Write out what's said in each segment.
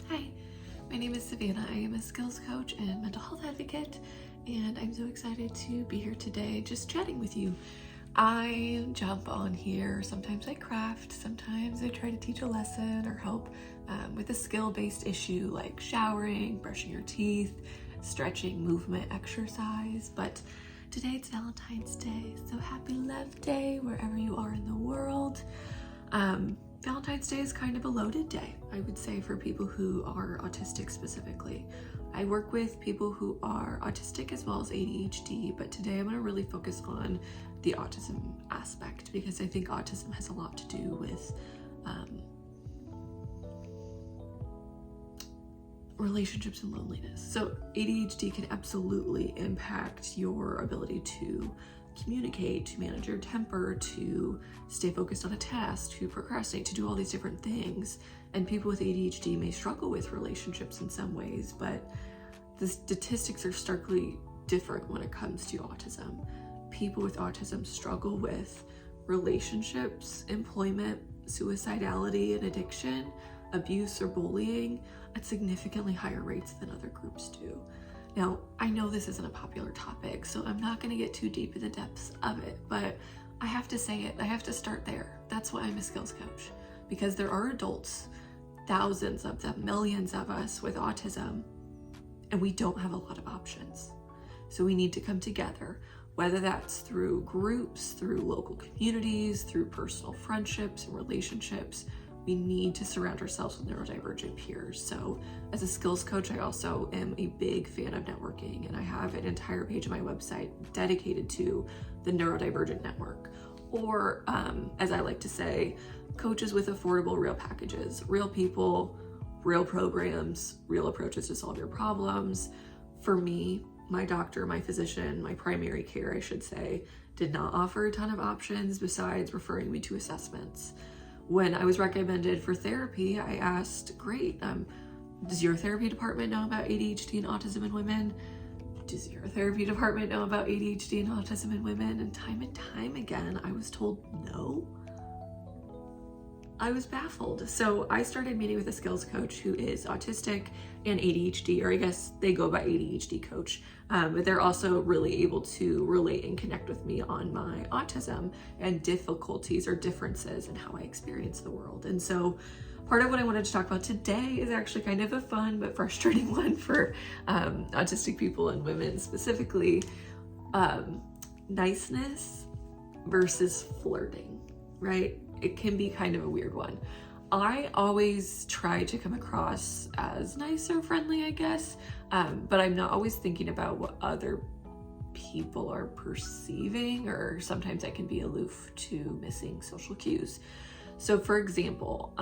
Hi, my name is Savannah. I am a skills coach and mental health advocate, and I'm so excited to be here today just chatting with you. I jump on here, sometimes I craft, sometimes I try to teach a lesson or help with a skill-based issue like showering, brushing your teeth, stretching, movement, exercise, but today it's Valentine's Day, so happy Love Day wherever you are in the world. Valentine's Day is kind of a loaded day, I would say, for people who are autistic specifically. I work with people who are autistic as well as ADHD, but today I'm going to really focus on the autism aspect because I think autism has a lot to do with relationships and loneliness. So ADHD can absolutely impact your ability to communicate, to manage your temper, to stay focused on a task, to procrastinate, to do all these different things. And people with ADHD may struggle with relationships in some ways, but the statistics are starkly different when it comes to autism. People with autism struggle with relationships, employment, suicidality and addiction, abuse or bullying at significantly higher rates than other groups do. Now, I know this isn't a popular topic, so I'm not going to get too deep in the depths of it, but I have to say it. I have to start there. That's why I'm a skills coach, because there are adults, thousands of them, millions of us with autism, and we don't have a lot of options. So we need to come together, whether that's through groups, through local communities, through personal friendships and relationships. We need to surround ourselves with neurodivergent peers. So as a skills coach, I also am a big fan of networking, and I have an entire page on my website dedicated to the neurodivergent network, or as I like to say, coaches with affordable real packages, real people, real programs, real approaches to solve your problems. For me, my doctor, my physician, my primary care, I should say, did not offer a ton of options besides referring me to assessments. When I was recommended for therapy, I asked, great, does your therapy department know about ADHD and autism in women? Does your therapy department know about ADHD and autism in women? And time again, I was told no. I was baffled. So I started meeting with a skills coach who is autistic and ADHD, or I guess they go by ADHD coach, but they're also really able to relate and connect with me on my autism and difficulties or differences in how I experience the world. And so part of what I wanted to talk about today is actually kind of a fun but frustrating one for autistic people and women specifically, niceness versus flirting, right? It can be kind of a weird one. I always try to come across as nice or friendly, I guess, but I'm not always thinking about what other people are perceiving, or sometimes I can be aloof to missing social cues. So for example,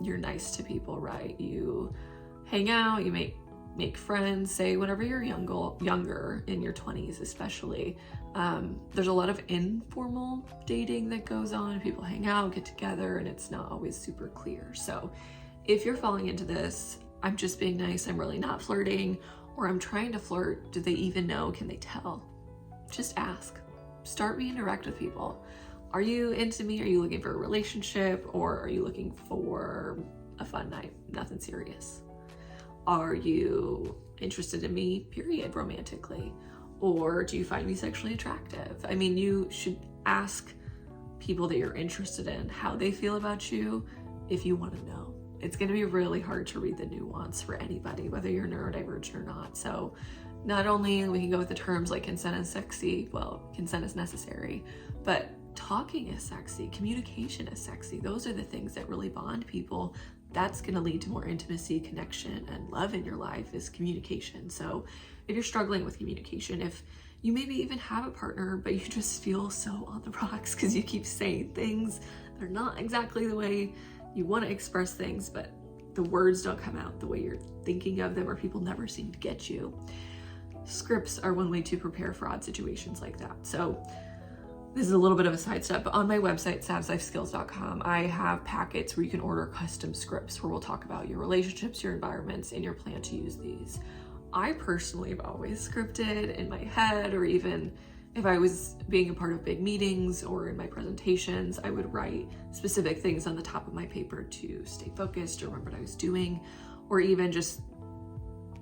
you're nice to people, right? You hang out, you make friends, say whenever you're younger, in your 20s especially. There's a lot of informal dating that goes on. People hang out, get together, and it's not always super clear. So if you're falling into this, I'm just being nice, I'm really not flirting, or I'm trying to flirt, do they even know? Can they tell? Just ask. Start being direct with people. Are you into me? Are you looking for a relationship? Or are you looking for a fun night? Nothing serious. Are you interested in me, period, romantically? Or do you find me sexually attractive? I mean, you should ask people that you're interested in how they feel about you if you want to know. It's going to be really hard to read the nuance for anybody, whether you're neurodivergent or not. So not only we can go with the terms like consent is sexy, well, consent is necessary, but talking is sexy, communication is sexy. Those are the things that really bond people. That's going to lead to more intimacy, connection, and love in your life is communication. So if you're struggling with communication, if you maybe even have a partner, but you just feel so on the rocks because you keep saying things that are not exactly the way you want to express things, but the words don't come out the way you're thinking of them, or people never seem to get you. Scripts are one way to prepare for odd situations like that. So this is a little bit of a sidestep, but on my website, savslifeskills.com, I have packets where you can order custom scripts where we'll talk about your relationships, your environments, and your plan to use these. I personally have always scripted in my head or even If I was being a part of big meetings or in my presentations, I would write specific things on the top of my paper to stay focused or remember what I was doing, or even just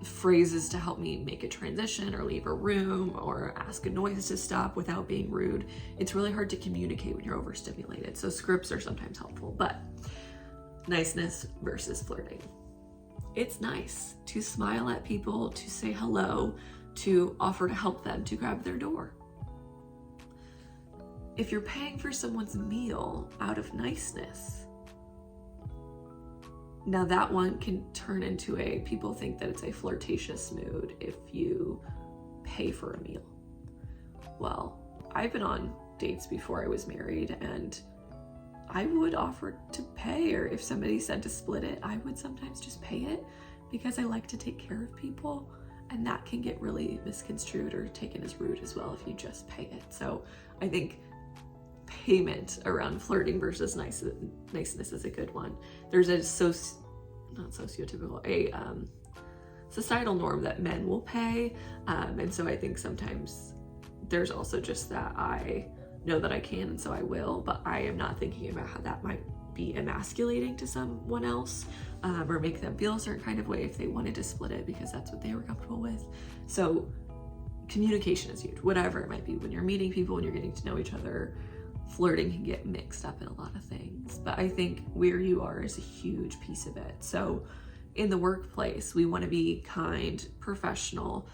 phrases to help me make a transition or leave a room or ask a noise to stop without being rude. It's really hard to communicate when you're overstimulated, so scripts are sometimes helpful. But niceness versus flirting. It's nice to smile at people, to say hello, to offer to help them, to grab their door. If you're paying for someone's meal out of niceness, now that one can turn into people think that it's a flirtatious mood if you pay for a meal. Well, I've been on dates before I was married, and I would offer to pay, or if somebody said to split it, I would sometimes just pay it because I like to take care of people, and that can get really misconstrued or taken as rude as well if you just pay it. So I think payment around flirting versus niceness is a good one. There's a societal norm that men will pay, and so I think sometimes there's also just that I know that I can and so I will, but I am not thinking about how that might be emasculating to someone else, or make them feel a certain kind of way if they wanted to split it because that's what they were comfortable with. So communication is huge, whatever it might be. When you're meeting people and you're getting to know each other, flirting can get mixed up in a lot of things, but I think where you are is a huge piece of it. So in the workplace, we want to be kind, professional,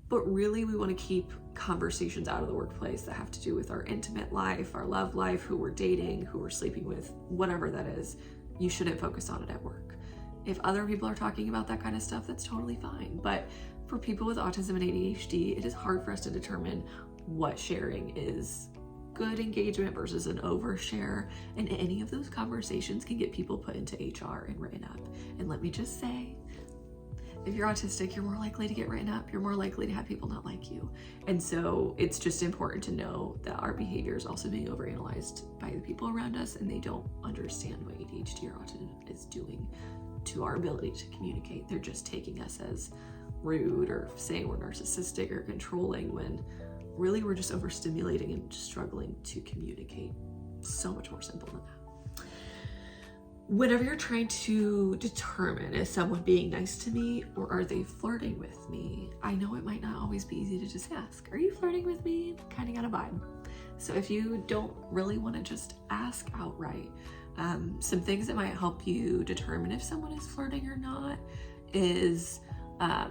but really we want to keep conversations out of the workplace that have to do with our intimate life, our love life, who we're dating, who we're sleeping with, whatever that is. You shouldn't focus on it at work. If other people are talking about that kind of stuff, that's totally fine. But for people with autism and ADHD, it is hard for us to determine what sharing is good engagement versus an overshare, and any of those conversations can get people put into HR and written up. And let me just say, if you're autistic, you're more likely to get written up, you're more likely to have people not like you. And so it's just important to know that our behavior is also being overanalyzed by the people around us, and they don't understand what ADHD or autism is doing to our ability to communicate. They're just taking us as rude or saying we're narcissistic or controlling, when really we're just overstimulating and just struggling to communicate. So much more simple than that. Whenever you're trying to determine, is someone being nice to me or are they flirting with me, I know it might not always be easy to just ask, are you flirting with me? Kind of got a vibe. So if you don't really want to just ask outright, some things that might help you determine if someone is flirting or not is, I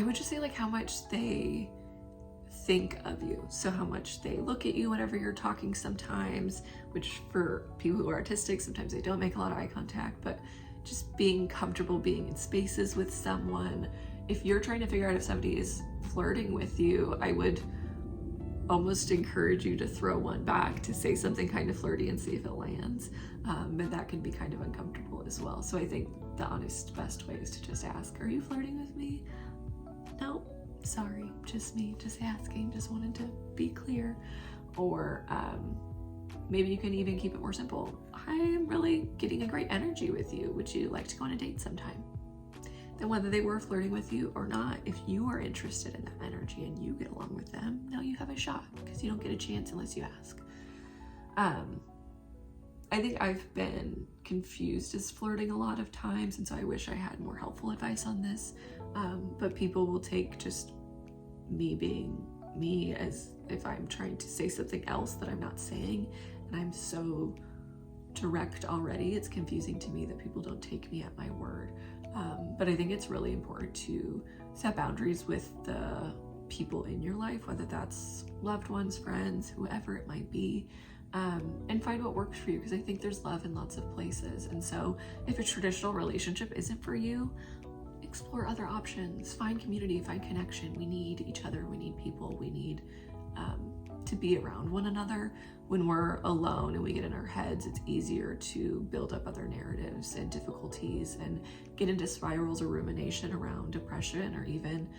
would just say like how much they think of you. So how much they look at you whenever you're talking sometimes, which for people who are autistic, sometimes they don't make a lot of eye contact, but just being comfortable being in spaces with someone. If you're trying to figure out if somebody is flirting with you, I would almost encourage you to throw one back, to say something kind of flirty and see if it lands. And that can be kind of uncomfortable as well. So I think the honest best way is to just ask, are you flirting with me? No, sorry, just me, just asking, just wanted to be clear. Or maybe you can even keep it more simple. I'm really getting a great energy with you. Would you like to go on a date sometime? Then whether they were flirting with you or not, if you are interested in that energy and you get along with them, now you have a shot, because you don't get a chance unless you ask. I think I've been confused as flirting a lot of times, and so I wish I had more helpful advice on this. But people will take just me being me as if I'm trying to say something else that I'm not saying, and I'm so direct already, it's confusing to me that people don't take me at my word. But I think it's really important to set boundaries with the people in your life, whether that's loved ones, friends, whoever it might be, and find what works for you, because I think there's love in lots of places. And so if a traditional relationship isn't for you, explore other options, find community, find connection. We need each other, we need people, we need to be around one another. When we're alone and we get in our heads, it's easier to build up other narratives and difficulties and get into spirals or rumination around depression, or even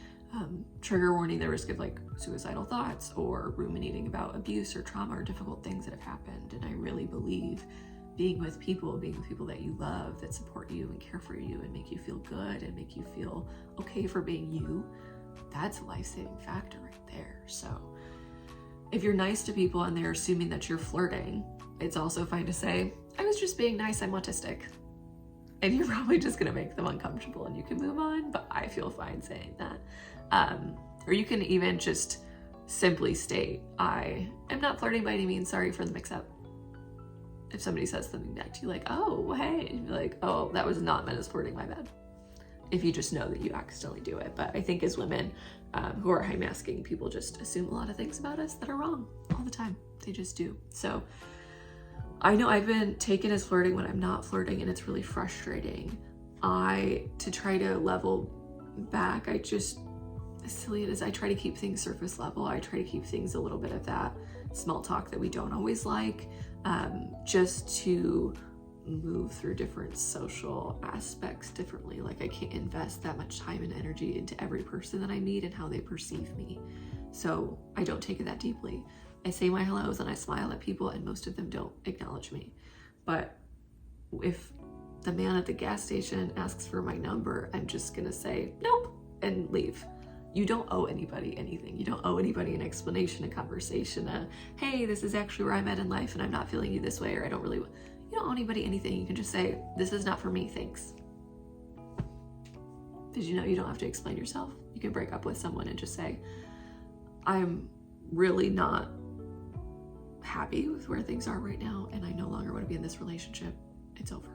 trigger warning, the risk of like suicidal thoughts or ruminating about abuse or trauma or difficult things that have happened. And I really believe being with people that you love, that support you and care for you and make you feel good and make you feel okay for being you, that's a life-saving factor right there. So if you're nice to people and they're assuming that you're flirting, it's also fine to say, I was just being nice, I'm autistic. And you're probably just gonna make them uncomfortable and you can move on, but I feel fine saying that. Or you can even just simply state, I am not flirting by any means, sorry for the mix-up. If somebody says something back to you like, oh, hey, and you're like, oh, that was not meant as flirting, my bad. If you just know that you accidentally do it. But I think as women who are high masking, people just assume a lot of things about us that are wrong all the time. They just do. So I know I've been taken as flirting when I'm not flirting, and it's really frustrating. To try to level back, as silly it is, I try to keep things surface level. I try to keep things a little bit of that small talk that we don't always like, just to move through different social aspects differently. Like I can't invest that much time and energy into every person that I meet and how they perceive me. So I don't take it that deeply. I say my hellos and I smile at people, and most of them don't acknowledge me. But if the man at the gas station asks for my number, I'm just gonna say nope and leave. You don't owe anybody anything. You don't owe anybody an explanation, a conversation, hey, this is actually where I'm at in life and I'm not feeling you this way, or you don't owe anybody anything. You can just say, this is not for me, thanks. Did you know you don't have to explain yourself? You can break up with someone and just say, I'm really not happy with where things are right now and I no longer want to be in this relationship. It's over.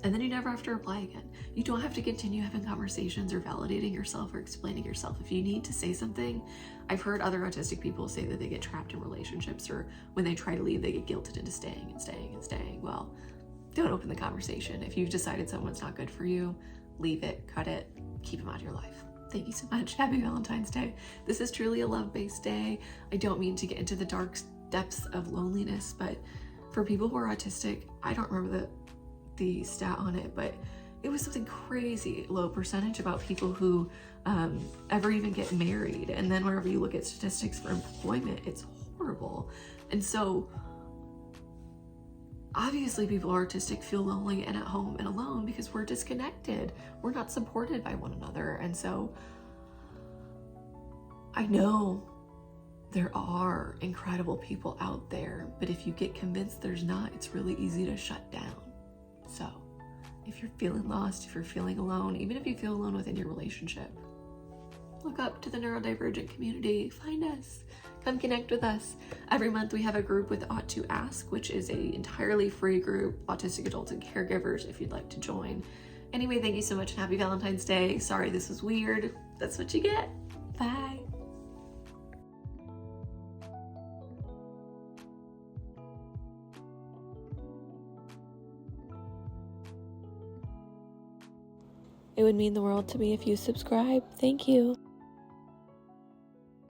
And then you never have to reply again. You don't have to continue having conversations or validating yourself or explaining yourself. If you need to say something, I've heard other autistic people say that they get trapped in relationships, or when they try to leave, they get guilted into staying and staying and staying. Well, don't open the conversation. If you've decided someone's not good for you, leave it, cut it, keep them out of your life. Thank you so much. Happy Valentine's Day. This is truly a love-based day. I don't mean to get into the dark depths of loneliness, but for people who are autistic, I don't remember the stat on it, but it was something crazy low percentage about people who ever even get married. And then whenever you look at statistics for employment, it's horrible. And so obviously people who are autistic feel lonely and at home and alone because we're disconnected. We're not supported by one another. And so I know there are incredible people out there, but if you get convinced there's not, it's really easy to shut down. So if you're feeling lost, if you're feeling alone, even if you feel alone within your relationship, look up to the neurodivergent community, find us, come connect with us. Every month we have a group with Ought to Ask, which is a entirely free group, autistic adults and caregivers, if you'd like to join. Anyway, thank you so much and happy Valentine's Day. Sorry this was weird. That's what you get. Bye. It would mean the world to me if you subscribe. Thank you.